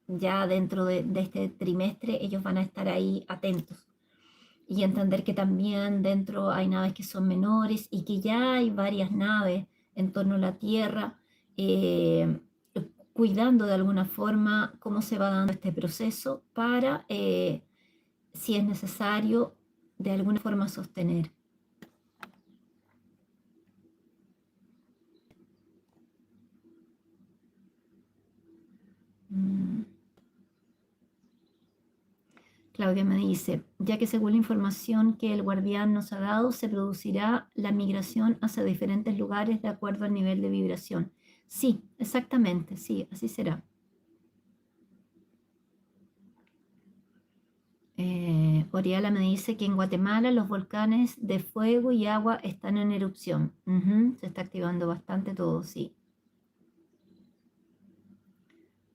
ya dentro de este trimestre ellos van a estar ahí atentos y entender que también dentro hay naves que son menores y que ya hay varias naves en torno a la Tierra, eh, cuidando de alguna forma cómo se va dando este proceso para, si es necesario, de alguna forma sostener. Mm. Claudia me dice, ya que según la información que el guardián nos ha dado, se producirá la migración hacia diferentes lugares de acuerdo al nivel de vibración. Sí, exactamente, sí, así será. Oriala me dice que en Guatemala los volcanes de fuego y agua están en erupción. Se está activando bastante todo, sí.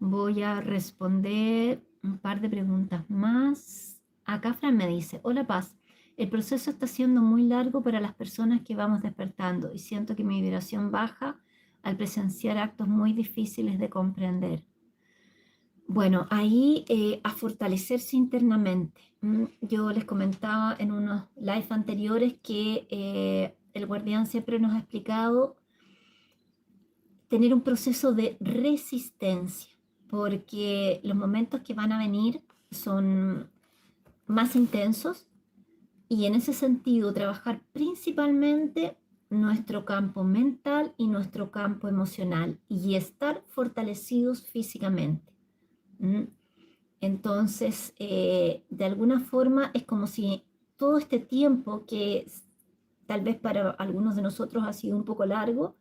Voy a responder un par de preguntas más. Acá Fran me dice, hola Paz, el proceso está siendo muy largo para las personas que vamos despertando y siento que mi vibración baja al presenciar actos muy difíciles de comprender. Bueno, ahí a fortalecerse internamente. Yo les comentaba en unos live anteriores que el guardián siempre nos ha explicado tener un proceso de resistencia, porque los momentos que van a venir son más intensos y en ese sentido trabajar principalmente nuestro campo mental y nuestro campo emocional y estar fortalecidos físicamente. ¿Mm? Entonces, de alguna forma es como si todo este tiempo que tal vez para algunos de nosotros ha sido un poco largo,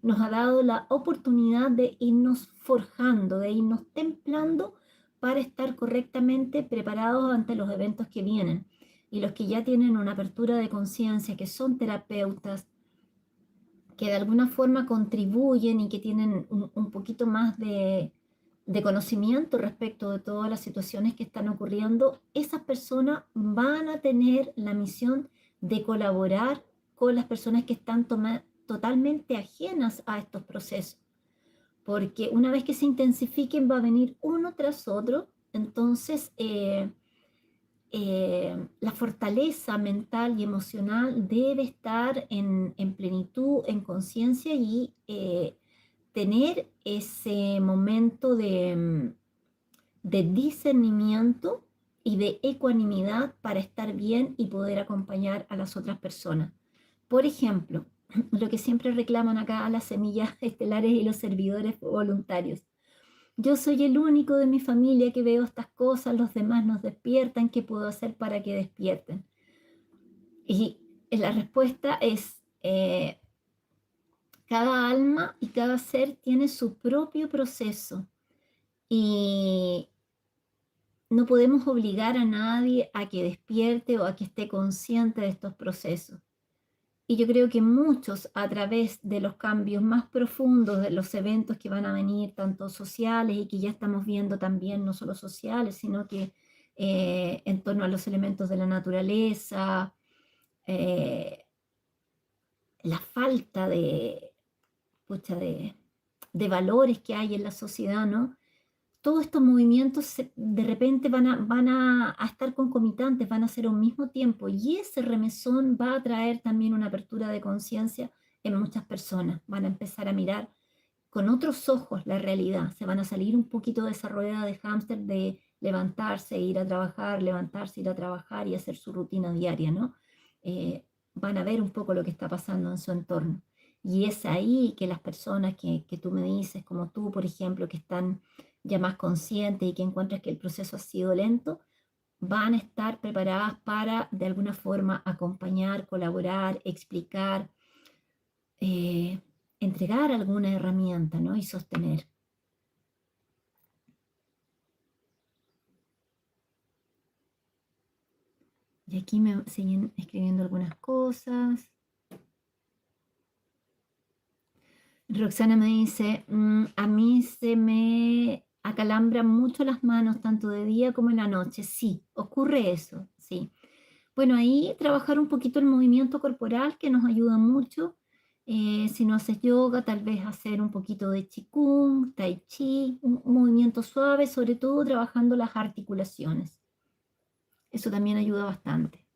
nos ha dado la oportunidad de irnos forjando, de irnos templando para estar correctamente preparados ante los eventos que vienen. Y los que ya tienen una apertura de conciencia, que son terapeutas, que de alguna forma contribuyen y que tienen un poquito más de conocimiento respecto de todas las situaciones que están ocurriendo, esas personas van a tener la misión de colaborar con las personas que están totalmente ajenas a estos procesos. Porque una vez que se intensifiquen va a venir uno tras otro, entonces la fortaleza mental y emocional debe estar en plenitud, en conciencia y tener ese momento de discernimiento y de ecuanimidad para estar bien y poder acompañar a las otras personas. Por ejemplo, lo que siempre reclaman acá a las semillas estelares y los servidores voluntarios. Yo soy el único de mi familia que veo estas cosas, los demás nos despiertan, ¿qué puedo hacer para que despierten? Y la respuesta es, cada alma y cada ser tiene su propio proceso y no podemos obligar a nadie a que despierte o a que esté consciente de estos procesos. Y yo creo que muchos, a través de los cambios más profundos de los eventos que van a venir, tanto sociales y que ya estamos viendo también, no solo sociales, sino que en torno a los elementos de la naturaleza, eh, la falta de, pucha, de valores que hay en la sociedad, ¿no? Todos estos movimientos de repente van a estar concomitantes, van a ser al mismo tiempo, y ese remesón va a traer también una apertura de conciencia en muchas personas. Van a empezar a mirar con otros ojos la realidad, se van a salir un poquito de esa rueda de hámster de levantarse, ir a trabajar, levantarse, ir a trabajar y hacer su rutina diaria, ¿no? Van a ver un poco lo que está pasando en su entorno. Y es ahí que las personas que tú me dices, como tú, por ejemplo, que están ya más conscientes y que encuentras que el proceso ha sido lento, van a estar preparadas para, de alguna forma, acompañar, colaborar, explicar, eh, entregar alguna herramienta, ¿no? Y sostener. Y aquí me siguen escribiendo algunas cosas. Roxana me dice, a mí se me acalambran mucho las manos, tanto de día como en la noche. Sí, ocurre eso, sí. Bueno, ahí trabajar un poquito el movimiento corporal que nos ayuda mucho. Si no haces yoga, tal vez hacer un poquito de qigong, tai chi, un movimiento suave, sobre todo trabajando las articulaciones. Eso también ayuda bastante.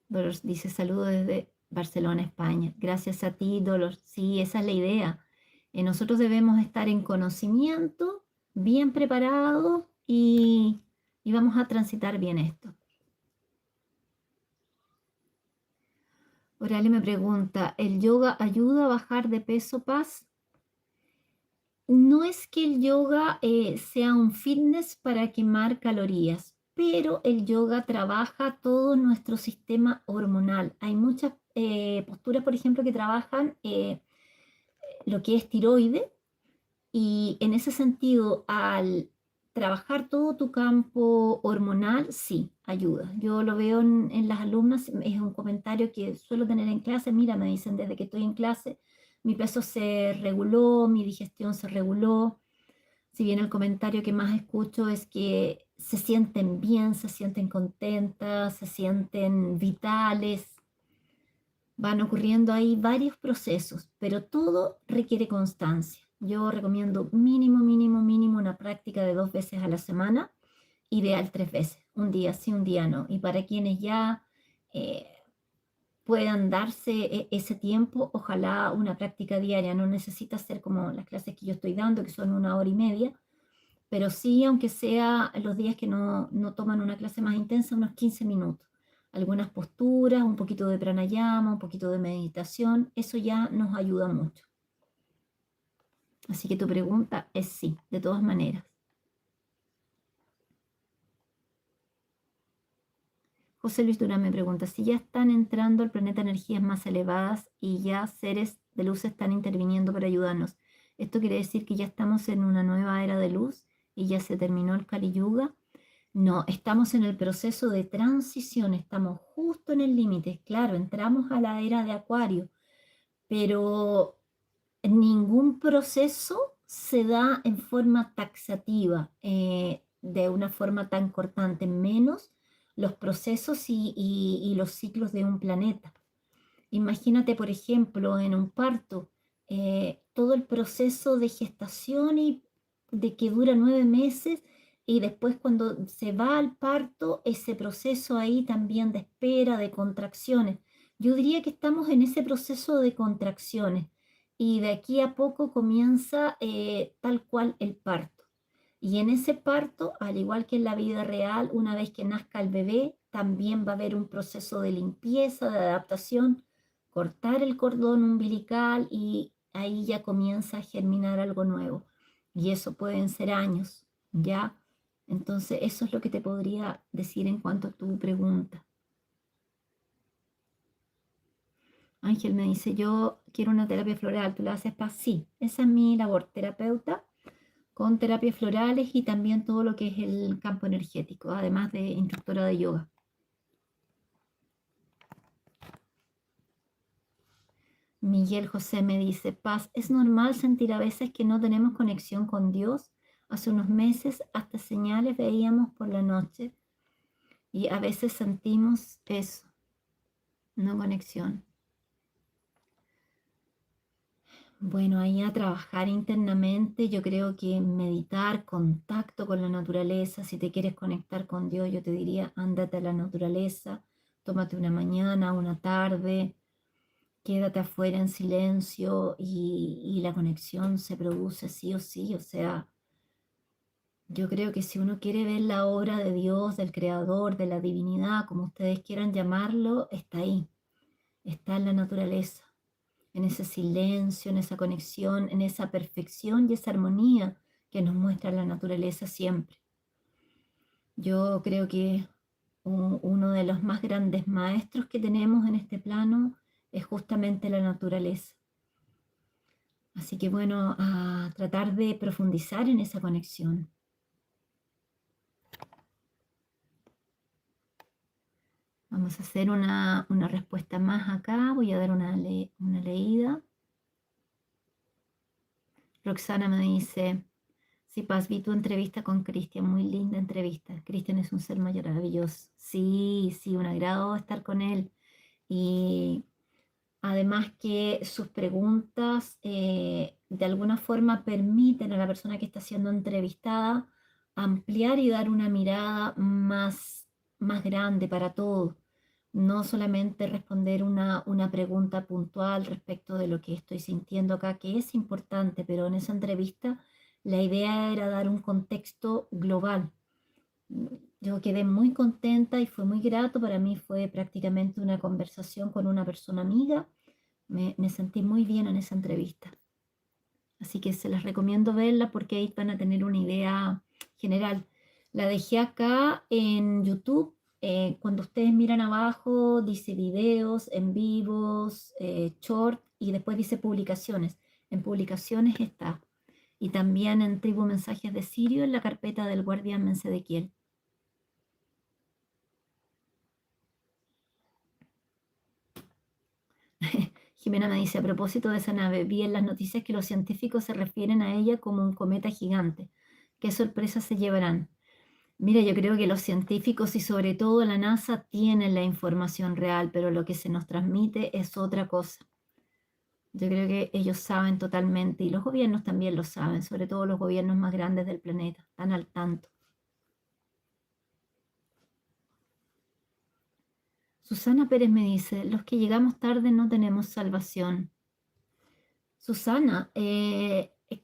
Dolores dice saludos desde Barcelona, España. Gracias a ti, Dolores. Sí, esa es la idea. Nosotros debemos estar en conocimiento, bien preparados y vamos a transitar bien esto. Orale me pregunta, ¿el yoga ayuda a bajar de peso, Paz? No es que el yoga sea un fitness para quemar calorías, pero el yoga trabaja todo nuestro sistema hormonal. Hay muchas posturas, por ejemplo, que trabajan lo que es tiroide, y en ese sentido, al trabajar todo tu campo hormonal, sí, ayuda. Yo lo veo en las alumnas, es un comentario que suelo tener en clase. Mira, me dicen desde que estoy en clase, mi peso se reguló, mi digestión se reguló. Si bien el comentario que más escucho es que se sienten bien, se sienten contentas, se sienten vitales. Van ocurriendo ahí varios procesos, pero todo requiere constancia. Yo recomiendo mínimo, mínimo, mínimo una práctica de 2 veces a la semana, ideal 3 veces, un día sí, un día no. Y para quienes ya eh, puedan darse ese tiempo, ojalá una práctica diaria. No necesita ser como las clases que yo estoy dando, que son 1 hora y media, pero sí, aunque sea los días que no toman una clase más intensa, unos 15 minutos. Algunas posturas, un poquito de pranayama, un poquito de meditación, eso ya nos ayuda mucho. Así que tu pregunta es sí, de todas maneras. José Luis Durán me pregunta, si ya están entrando al planeta energías más elevadas y ya seres de luz están interviniendo para ayudarnos, ¿esto quiere decir que ya estamos en una nueva era de luz y ya se terminó el Kali Yuga? No, estamos en el proceso de transición, estamos justo en el límite. Claro, entramos a la era de Acuario, pero ningún proceso se da en forma taxativa, de una forma tan cortante, menos los procesos y los ciclos de un planeta. Imagínate, por ejemplo, en un parto, todo el proceso de gestación y de que dura 9 meses, y después cuando se va al parto, ese proceso ahí también de espera, de contracciones. Yo diría que estamos en ese proceso de contracciones y de aquí a poco comienza tal cual el parto. Y en ese parto, al igual que en la vida real, una vez que nazca el bebé, también va a haber un proceso de limpieza, de adaptación, cortar el cordón umbilical y ahí ya comienza a germinar algo nuevo. Y eso pueden ser años, ¿ya? Entonces, eso es lo que te podría decir en cuanto a tu pregunta. Ángel me dice, yo quiero una terapia floral, ¿tú la haces para? Sí, esa es mi labor, terapeuta con terapias florales y también todo lo que es el campo energético, además de instructora de yoga. Miguel José me dice, Paz, ¿es normal sentir a veces que no tenemos conexión con Dios? Hace unos meses hasta señales veíamos por la noche y a veces sentimos eso, no conexión. Bueno, ahí a trabajar internamente, yo creo que meditar, contacto con la naturaleza, si te quieres conectar con Dios, yo te diría, ándate a la naturaleza, tómate una mañana, una tarde, quédate afuera en silencio y la conexión se produce sí o sí. O sea, yo creo que si uno quiere ver la obra de Dios, del Creador, de la divinidad, como ustedes quieran llamarlo, está ahí, está en la naturaleza, en ese silencio, en esa conexión, en esa perfección y esa armonía que nos muestra la naturaleza siempre. Yo creo que uno de los más grandes maestros que tenemos en este plano es justamente la naturaleza. Así que bueno, a tratar de profundizar en esa conexión. Vamos a hacer una respuesta más acá. Voy a dar una leída. Roxana me dice, sí, Paz, vi tu entrevista con Cristian, muy linda entrevista. Cristian es un ser maravilloso. Sí, sí, un agrado estar con él. Y además que sus preguntas de alguna forma permiten a la persona que está siendo entrevistada ampliar y dar una mirada más grande para todo. No solamente responder una pregunta puntual respecto de lo que estoy sintiendo acá, que es importante, pero en esa entrevista la idea era dar un contexto global. Yo quedé muy contenta y fue muy grato. Para mí fue prácticamente una conversación con una persona amiga. Me sentí muy bien en esa entrevista. Así que se las recomiendo verla porque ahí van a tener una idea general. La dejé acá en YouTube. Cuando ustedes miran abajo, dice videos, en vivos, short y después dice publicaciones. En publicaciones está. Y también en Tribu Mensajes de Sirio en la carpeta del Guardián Mensedequiel. Jimena me dice, a propósito de esa nave, vi en las noticias que los científicos se refieren a ella como un cometa gigante. ¿Qué sorpresas se llevarán? Mira, yo creo que los científicos y sobre todo la NASA tienen la información real, pero lo que se nos transmite es otra cosa. Yo creo que ellos saben totalmente y los gobiernos también lo saben, sobre todo los gobiernos más grandes del planeta, están al tanto. Susana Pérez me dice, los que llegamos tarde no tenemos salvación. Susana,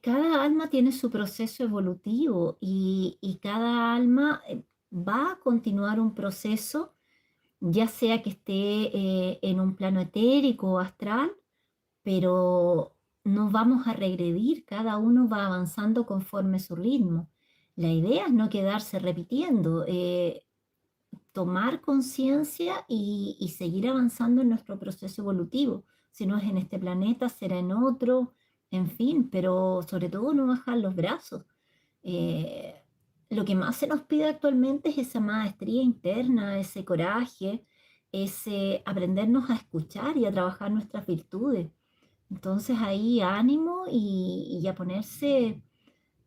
cada alma tiene su proceso evolutivo y cada alma va a continuar un proceso, ya sea que esté en un plano etérico o astral, pero no vamos a regredir, cada uno va avanzando conforme su ritmo. La idea es no quedarse repitiendo, tomar conciencia y seguir avanzando en nuestro proceso evolutivo. Si no es en este planeta, será en otro, en fin, pero sobre todo no bajar los brazos. Eh, lo que más se nos pide actualmente es esa maestría interna, ese coraje, ese aprendernos a escuchar y a trabajar nuestras virtudes. Entonces ahí ánimo y a ponerse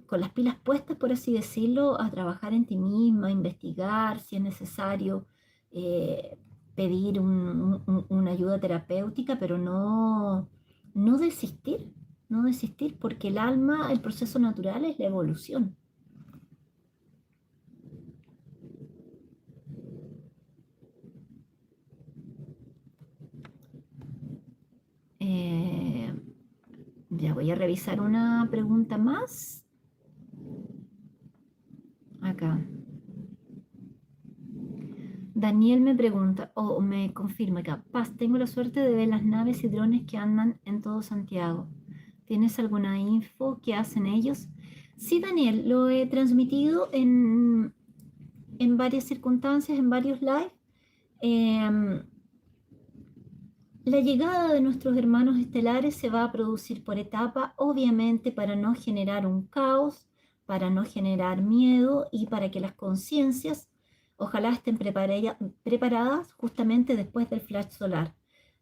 con las pilas puestas, por así decirlo, a trabajar en ti misma, a investigar si es necesario, eh, pedir una ayuda terapéutica, pero no desistir, no desistir, porque el alma, el proceso natural es la evolución. Eh, ya voy a revisar una pregunta más acá. Daniel me pregunta, o me confirma acá, Paz, tengo la suerte de ver las naves y drones que andan en todo Santiago. ¿Tienes alguna info? ¿Qué hacen ellos? Sí, Daniel, lo he transmitido en varias circunstancias, en varios live. Em, la llegada de nuestros hermanos estelares se va a producir por etapa, obviamente para no generar un caos, para no generar miedo y para que las conciencias ojalá estén preparadas justamente después del flash solar.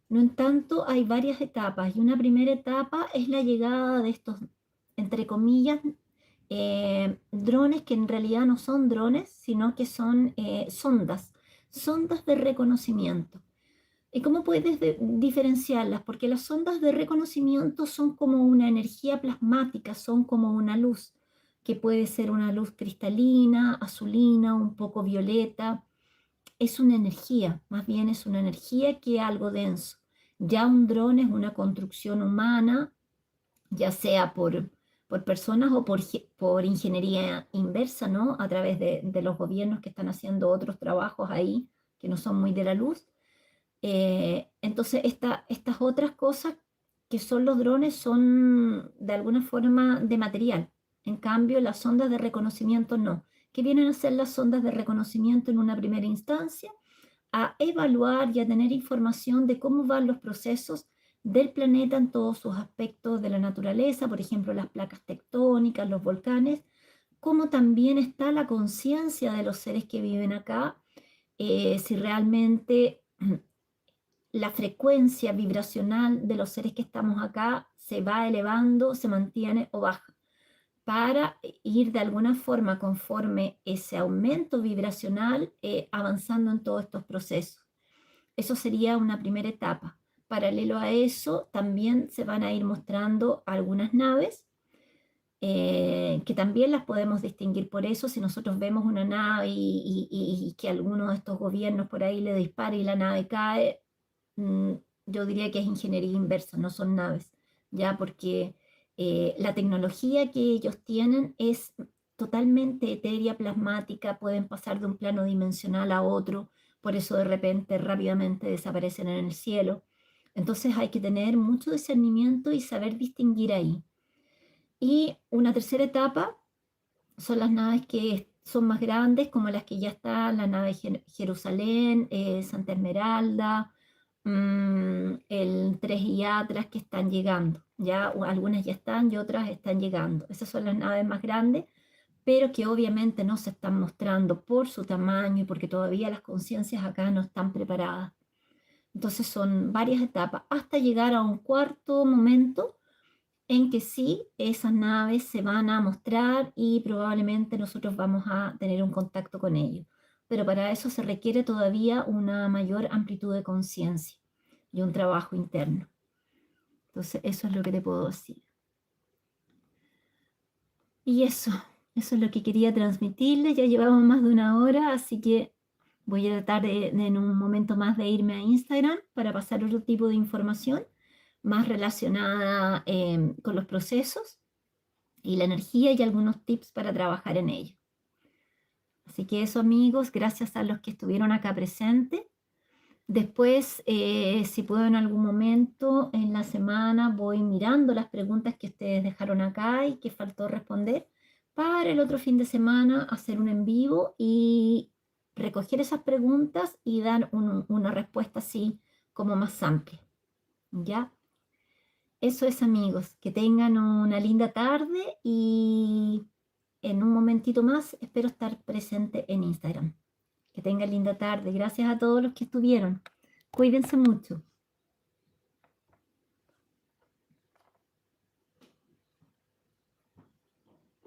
No en tanto, hay varias etapas y una primera etapa es la llegada de estos, entre comillas, drones que en realidad no son drones, sino que son sondas de reconocimiento. ¿Y cómo puedes diferenciarlas? Porque las ondas de reconocimiento son como una energía plasmática, son como una luz, que puede ser una luz cristalina, azulina, un poco violeta. Es una energía, más bien es una energía que algo denso. Ya un dron es una construcción humana, ya sea por personas o por ingeniería inversa, ¿no? A través de los gobiernos que están haciendo otros trabajos ahí, que no son muy de la luz. Entonces, estas otras cosas que son los drones son de alguna forma de material. En cambio, las ondas de reconocimiento no. ¿Qué vienen a ser las ondas de reconocimiento en una primera instancia? A evaluar y a tener información de cómo van los procesos del planeta en todos sus aspectos de la naturaleza, por ejemplo, las placas tectónicas, los volcanes, cómo también está la conciencia de los seres que viven acá, si realmente la frecuencia vibracional de los seres que estamos acá se va elevando, se mantiene o baja, para ir de alguna forma conforme ese aumento vibracional avanzando en todos estos procesos. Eso sería una primera etapa. Paralelo a eso, también se van a ir mostrando algunas naves que también las podemos distinguir por eso. Si nosotros vemos una nave y que alguno de estos gobiernos por ahí le dispara y la nave cae, mm, yo diría que es ingeniería inversa, no son naves, ya porque la tecnología que ellos tienen es totalmente etérea, plasmática, pueden pasar de un plano dimensional a otro, por eso de repente rápidamente desaparecen en el cielo. Entonces hay que tener mucho discernimiento y saber distinguir ahí. Y una tercera etapa son las naves que son más grandes, como las que ya están, la nave Jerusalén, Santa Esmeralda, el 3 y Atlas que están llegando. Ya algunas ya están y otras están llegando. Esas son las naves más grandes, pero que obviamente no se están mostrando por su tamaño y porque todavía las conciencias acá no están preparadas. Entonces son varias etapas hasta llegar a un cuarto momento en que sí, esas naves se van a mostrar y probablemente nosotros vamos a tener un contacto con ellos. Pero para eso se requiere todavía una mayor amplitud de conciencia y un trabajo interno. Entonces, eso es lo que te puedo decir. Y eso es lo que quería transmitirles. Ya llevamos más de una hora, así que voy a tratar en un momento más de irme a Instagram para pasar otro tipo de información más relacionada con los procesos y la energía y algunos tips para trabajar en ello. Así que eso, amigos, gracias a los que estuvieron acá presentes. Después, si puedo en algún momento en la semana, voy mirando las preguntas que ustedes dejaron acá y que faltó responder para el otro fin de semana hacer un en vivo y recoger esas preguntas y dar una respuesta así como más amplia. ¿Ya? Eso es, amigos, que tengan una linda tarde y en un momentito más espero estar presente en Instagram. Que tengan linda tarde. Gracias a todos los que estuvieron. Cuídense mucho.